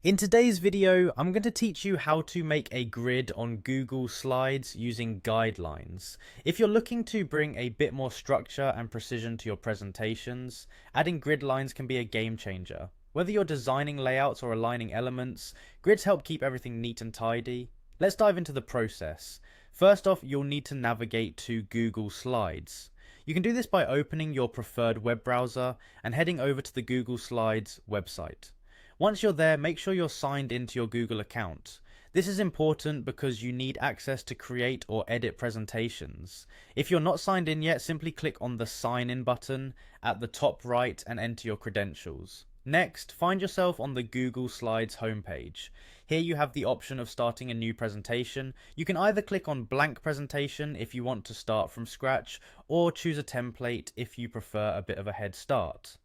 In today's video, I'm going to teach you how to make a grid on Google Slides using guidelines. If you're looking to bring a bit more structure and precision to your presentations, adding grid lines can be a game changer. Whether you're designing layouts or aligning elements, grids help keep everything neat and tidy. Let's dive into the process. First off, you'll need to navigate to Google Slides. You can do this by opening your preferred web browser and heading over to the Google Slides website. Once you're there, make sure you're signed into your Google account. This is important because you need access to create or edit presentations. If you're not signed in yet, simply click on the sign in button at the top right and enter your credentials. Next, find yourself on the Google Slides homepage. Here you have the option of starting a new presentation. You can either click on blank presentation if you want to start from scratch, or choose a template if you prefer a bit of a head start.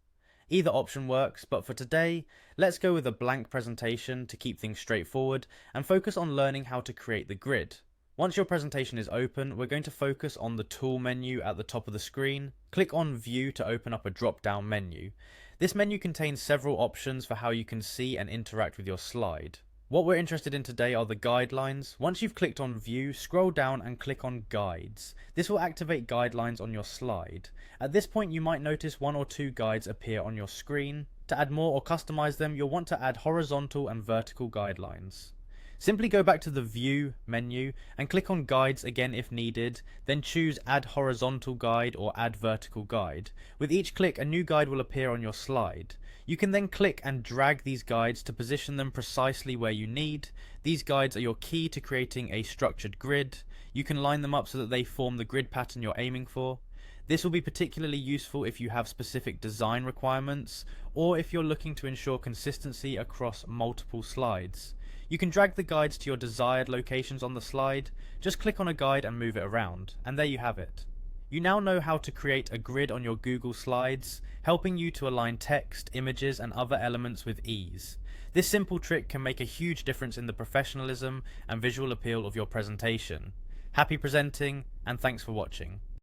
Either option works, but for today, let's go with a blank presentation to keep things straightforward and focus on learning how to create the grid. Once your presentation is open, we're going to focus on the tool menu at the top of the screen. Click on View to open up a drop-down menu. This menu contains several options for how you can see and interact with your slide. What we're interested in today are the guidelines. Once you've clicked on View, scroll down and click on Guides. This will activate guidelines on your slide. At this point, you might notice one or two guides appear on your screen. To add more or customize them, you'll want to add horizontal and vertical guidelines. Simply go back to the View menu and click on Guides again if needed, then choose Add Horizontal Guide or Add Vertical Guide. With each click, a new guide will appear on your slide. You can then click and drag these guides to position them precisely where you need. These guides are your key to creating a structured grid. You can line them up so that they form the grid pattern you're aiming for. This will be particularly useful if you have specific design requirements, or if you're looking to ensure consistency across multiple slides. You can drag the guides to your desired locations on the slide. Just click on a guide and move it around, and there you have it. You now know how to create a grid on your Google Slides, helping you to align text, images, and other elements with ease. This simple trick can make a huge difference in the professionalism and visual appeal of your presentation. Happy presenting, and thanks for watching.